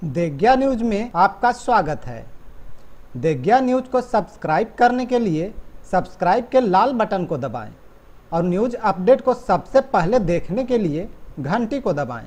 देग्या news में आपका स्वागत है। देग्या न्यूज को सब्सक्राइब करने के लिए सब्सक्राइब के लाल बटन को दबाएं और न्यूज अपडेट को सबसे पहले देखने के लिए घंटी को दबाएं।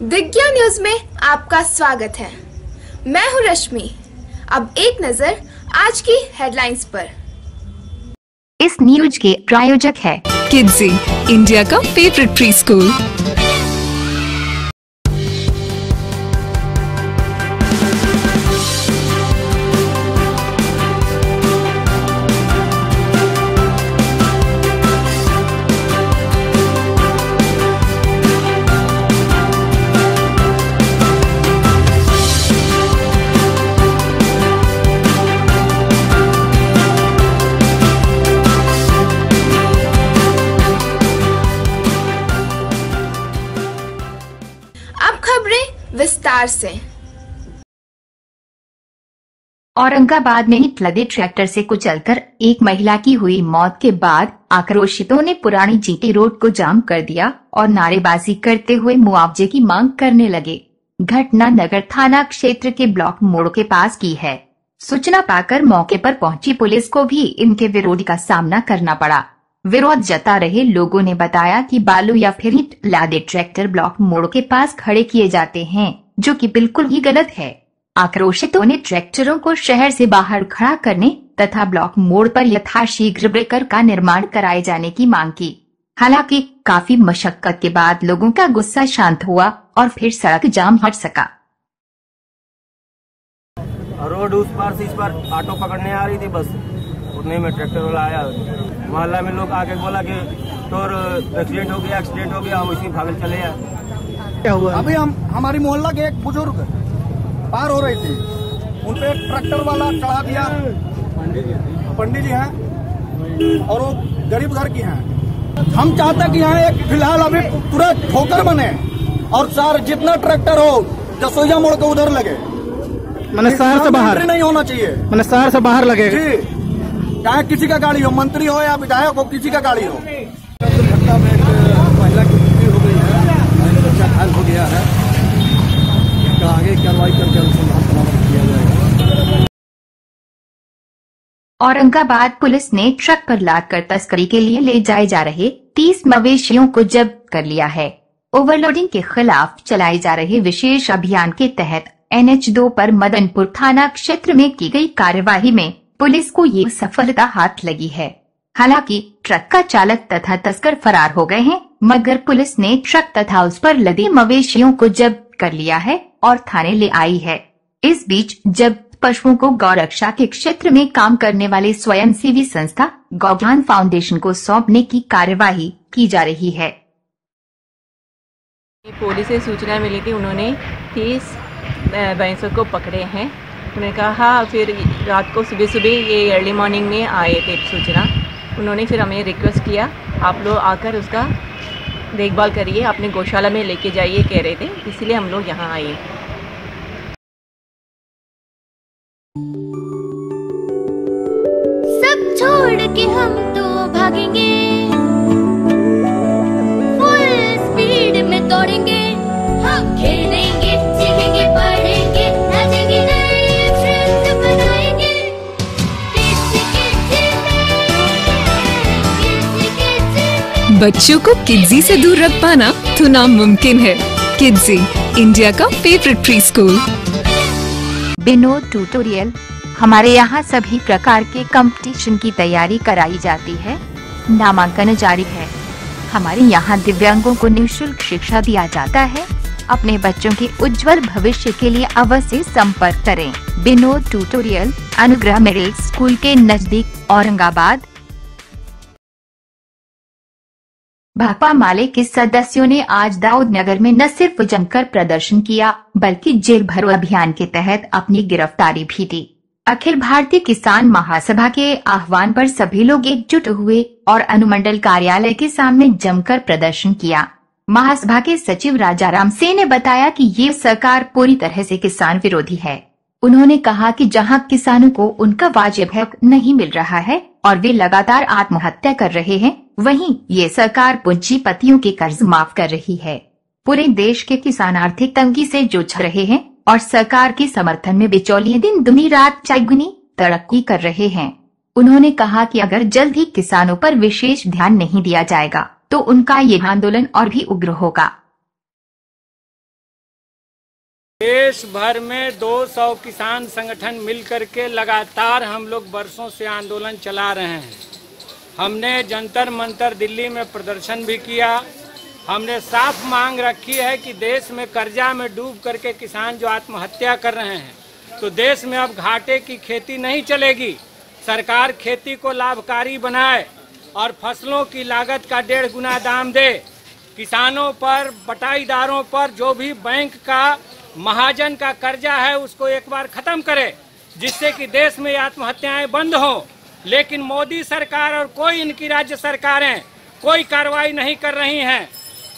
देग्या न्यूज में आपका स्वागत है। मैं हूं रश्मि। अब एक नजर आज की हेडलाइंस पर। इस न्यूज के प्रायोजक है किड्जी, इंडिया का फेवरेट प्री स्कूल। विस्तार से। औरंगाबाद में लदे ट्रैक्टर से कुचलकर एक महिला की हुई मौत के बाद आक्रोशितों ने पुरानी जीटी रोड को जाम कर दिया और नारेबाजी करते हुए मुआवजे की मांग करने लगे। घटना नगर थाना क्षेत्र के ब्लॉक मोड़ के पास की है। सूचना पाकर मौके पर पहुंची पुलिस को भी इनके विरोध का सामना करना पड़ा। विरोध जता रहे लोगों ने बताया कि बालू या फिर ईंट लादे ट्रैक्टर ब्लॉक मोड़ के पास खड़े किए जाते हैं, जो कि बिल्कुल ही गलत है। आक्रोशितों ने ट्रैक्टरों को शहर से बाहर खड़ा करने तथा ब्लॉक मोड़ पर यथाशीघ्र ब्रेकर का निर्माण कराए जाने की मांग की। हालांकि काफी मशक्कत के बाद लोगों का गुस्सा शांत हुआ और फिर सड़क जाम हट सका। रोड उस पार से इस पार ऑटो पकड़ने आ रही थी, बस उतने में ट्रैक्टर वाला आया। मोहल्ला में लोग आके बोला कि तो एक्सीडेंट हो गया, हम इसी भागल चले आए। क्या हुआ? अभी हमारी मोहल्ला के एक बुजुर्ग पार हो रही थी, उनपे ट्रैक्टर वाला चढ़ा दिया। पंडित जी हैं और वो गरीब घर की हैं। हम चाहते हैं कि यहाँ एक फिलहाल अभी तुरंत ठोकर बने और सार जितना ट्रैक्टर हो जसोइया मोड़ के उधर लगे। मैंने शहर से बाहर नहीं होना चाहिए, मैंने शहर से बाहर लगे जी। चाहे किसी का गाड़ी हो, मंत्री हो या विधायक हो, किसी का गाड़ी हो। दुर्घटना में एक महिला की मृत्यु हो गई है, बच्चा घायल हो गया है। इसका आगे कार्रवाई करके अनुसंधान किया जाएगा। औरंगाबाद पुलिस ने ट्रक पर लादकर तस्करी के लिए ले जाए जा रहे 30 मवेशियों को जब्त कर लिया है। ओवरलोडिंग के खिलाफ चलाए जा रहे विशेष अभियान के तहत NH2 पर मदनपुर थाना क्षेत्र में की गई कार्यवाही में पुलिस को ये सफलता हाथ लगी है। हालांकि ट्रक का चालक तथा तस्कर फरार हो गए हैं, मगर पुलिस ने ट्रक तथा उस पर लदे मवेशियों को जब्त कर लिया है और थाने ले आई है। इस बीच जब्त पशुओं को गौरक्षा के क्षेत्र में काम करने वाले स्वयंसेवी संस्था गौज्ञान फाउंडेशन को सौंपने की कार्यवाही की जा रही है। पुलिस से सूचना मिली थी, उन्होंने 30 भैंसों को पकड़े हैं। उन्होंने कहा फिर रात को सुबह ये अर्ली मॉर्निंग में आए थे सूचना। उन्होंने फिर हमें रिक्वेस्ट किया आप लोग आकर उसका देखभाल करिए, अपने गौशाला में लेके जाइए कह रहे थे, इसलिए हम लोग यहाँ आए। सब छोड़ के हम तो भागेंगे, फुल स्पीड में दौड़ेंगे, हम खेलेंगे, सीखेंगे, पढ़ेंगे, नाचेंगे, नए फ्रेंड बनाएंगे। बच्चों को किड्जी से दूर रख पाना तो नामुमकिन है। किड्जी, इंडिया का favourite pre school. Vinod tutorial. हमारे यहाँ सभी प्रकार के कंपटीशन की तैयारी कराई जाती है। नामांकन जारी है। हमारे यहाँ दिव्यांगों को निःशुल्क शिक्षा दिया जाता है। अपने बच्चों के उज्जवल भविष्य के लिए अवश्य संपर्क करें। विनोद ट्यूटोरियल, अनुग्रह मिडिल स्कूल के नजदीक, औरंगाबाद। भाकपा माले के सदस्यों ने आज दाऊदनगर में न सिर्फ जमकर प्रदर्शन किया बल्कि जेल भरो अभियान के तहत अपनी गिरफ्तारी भी दी। अखिल भारतीय किसान महासभा के आह्वान पर सभी लोग एकजुट हुए और अनुमंडल कार्यालय के सामने जमकर प्रदर्शन किया। महासभा के सचिव राजाराम सिंह ने बताया कि ये सरकार पूरी तरह से किसान विरोधी है। उन्होंने कहा कि जहां किसानों को उनका वाजिब हक नहीं मिल रहा है और वे लगातार आत्महत्या कर रहे हैं, वहीं ये सरकार पूंजीपतियों के कर्ज माफ कर रही है। पूरे देश के किसान आर्थिक तंगी से जूझ रहे हैं और सरकार के समर्थन में बिचौलिए दिन दुनी रात चौगुनी तरक्की कर रहे हैं। उन्होंने कहा कि अगर जल्द ही किसानों पर विशेष ध्यान नहीं दिया जाएगा तो उनका ये आंदोलन और भी उग्र होगा। देश भर में 200 किसान संगठन मिलकर के लगातार हम लोग बरसों से आंदोलन चला रहे हैं। हमने जंतर मंतर दिल्ली में प्रदर्शन भी किया। हमने साफ मांग रखी है कि देश में कर्जा में डूब करके किसान जो आत्महत्या कर रहे हैं, तो देश में अब घाटे की खेती नहीं चलेगी। सरकार खेती को लाभकारी बनाए और फसलों की लागत का 1.5 गुना दाम दे। किसानों पर, बटाईदारों पर जो भी बैंक का, महाजन का कर्जा है उसको एक बार खत्म करे, जिससे कि देश में आत्महत्याएं बंद हो। लेकिन मोदी सरकार और कोई इनकी राज्य सरकारें कोई कार्रवाई नहीं कर रही हैं।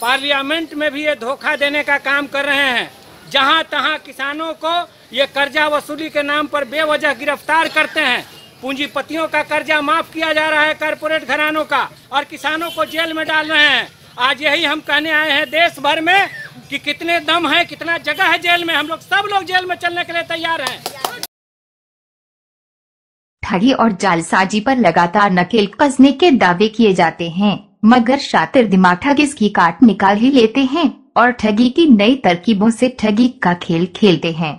पार्लियामेंट में भी ये धोखा देने का काम कर रहे हैं। जहां तहां किसानों को ये कर्जा वसूली के नाम पर बेवजह गिरफ्तार करते हैं। पूंजीपतियों का कर्जा माफ किया जा रहा है, कारपोरेट घरानों का, और किसानों को जेल में डाल रहे हैं। आज यही हम कहने आए हैं देश भर में कि कितने दम है, कितना जगह है जेल में। हम लोग सब लोग जेल में चलने के लिए तैयार हैं। ठगी और जालसाजी पर लगातार नकेल कसने के दावे किए जाते हैं, मगर शातिर दिमाग ठग इसकी काट निकाल ही लेते हैं और ठगी की नई तरकीबों से ठगी का खेल खेलते हैं।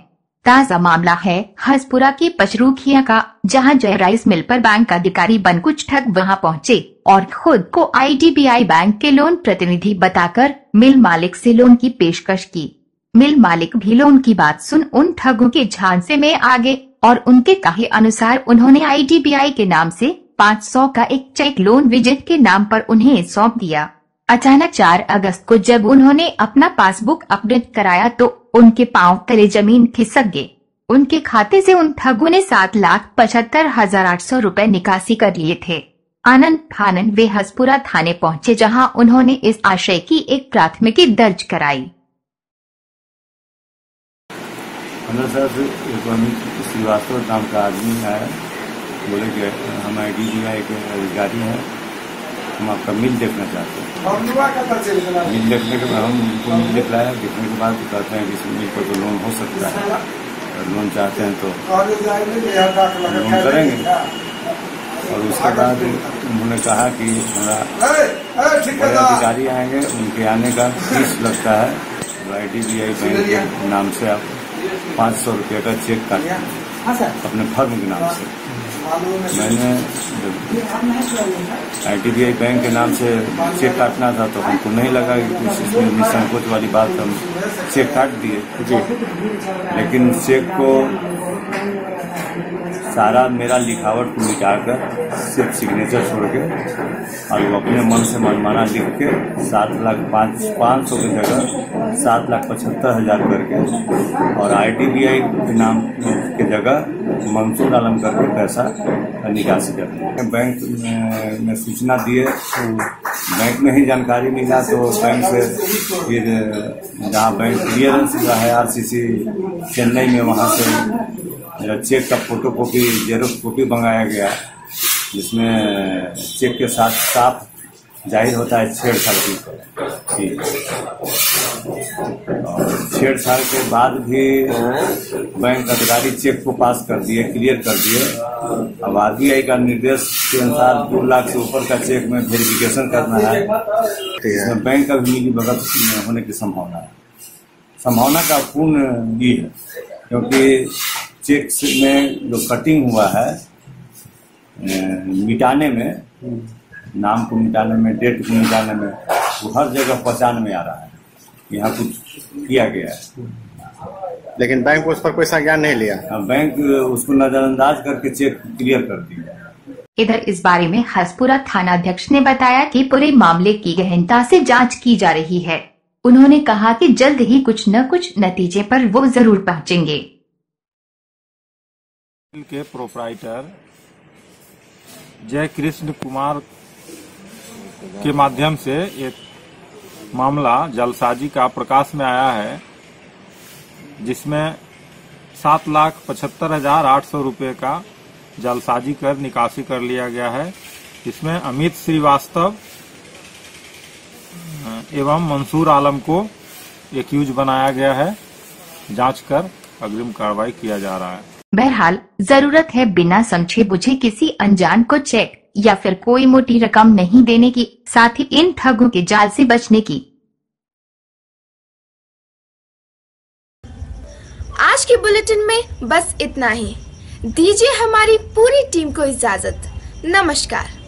ताजा मामला है हसपुरा की पचरूखिया का, जहां जय राइस मिल पर बैंक अधिकारी बन कुछ ठग वहां पहुंचे और खुद को IDBI बैंक के लोन प्रतिनिधि बताकर मिल मालिक से लोन की पेशकश की। मिल मालिक भी लोन की बात सुन उन ठगों के झांसे में आ गए और उनके कहे अनुसार उन्होंने IDBI के नाम से 500 का एक चेक लोन विजिट के नाम पर उन्हें सौंप दिया। अचानक 4 अगस्त को जब उन्होंने अपना पासबुक अपडेट कराया तो उनके पांव तले जमीन खिसक गए। उनके खाते से उन ठगों ने 7,75,800 रुपए निकासी कर लिए थे। आनंद फानन वे हसपुरा थाने पहुंचे, जहां उन्होंने इस आशय की एक प्राथमिकी दर्ज कराई। श्रीवास्तव नाम का आदमी आया, बोले कि हम IDBI के अधिकारी हैं, हम आपका मिल देखना चाहते हैं। मिल देखने के बाद हम उनको मिल दिखलाया। देखने के बाद कहते हैं कि इस मिल पर तो लोन हो सकता है, और लोन चाहते हैं तो लोन करेंगे। और उसके बाद उन्होंने कहा कि हमारा बड़े अधिकारी आएंगे, उनके आने का फीस लगता है, तो IDBI बैंक के नाम से आप 500 रुपये का चेक काटें अपने फर्म के नाम से। मैंने IDBI बैंक के नाम से चेक काटना था तो हमको नहीं लगा कि कुछ इसमें निसंकोच वाली बात, हम चेक काट दिए। लेकिन चेक को सारा मेरा लिखावट को मिटाकर सिर्फ सिग्नेचर छोड़ के और वो अपने मन से मनमाना लिख के 7,500 की जगह 7,75,000 करके और IDBI के नाम के जगह मंसूर आलम करके पैसा निकासी करते हैं। बैंक में सूचना दिए तो बैंक में ही जानकारी मिला, तो बैंक से फिर जहाँ बैंक क्लियरेंस हुआ है RCC चेन्नई में, वहाँ से चेक का फोटोकॉपी जेरोक्स कॉपी मंगाया गया, जिसमें चेक के साथ साफ जाहिर होता है छेड़छाड़ की। और छेड़छाड़ के बाद भी बैंक अधिकारी चेक को पास कर दिए, क्लियर कर दिए। अब RBI का निर्देश के अनुसार 2 लाख से ऊपर का चेक में वेरिफिकेशन करना है, इसमें बैंक का भी मिलीभगत होने की संभावना का पूर्ण ये है, क्योंकि चेक में जो कटिंग हुआ है मिटाने में, नाम को मिटाने में, डेट को मिटाने में, वो हर जगह पहचान में आ रहा है, यहाँ कुछ किया गया है। लेकिन बैंक उस पर कोई संज्ञान नहीं लिया। बैंक उसको नजरअंदाज करके चेक क्लियर कर दिया। इधर इस बारे में हसपुरा थानाध्यक्ष ने बताया कि पूरे मामले की गहनता से जांच की जा रही है। उन्होंने कहा कि जल्द ही कुछ न कुछ नतीजे पर वो जरूर पहुंचेंगे। के प्रोप्राइटर जय कृष्ण कुमार के माध्यम से एक मामला जलसाजी का प्रकाश में आया है, जिसमें 7,75,800 रुपये का जलसाजी कर निकासी कर लिया गया है। इसमें अमित श्रीवास्तव एवं मंसूर आलम को एक्यूज बनाया गया है। जांच कर अग्रिम कार्रवाई किया जा रहा है। बहरहाल जरूरत है बिना समझे बुझे किसी अनजान को चेक या फिर कोई मोटी रकम नहीं देने की, साथ ही इन ठगों के जाल से बचने की। आज के बुलेटिन में बस इतना ही। दीजिए हमारी पूरी टीम को इजाजत। नमस्कार।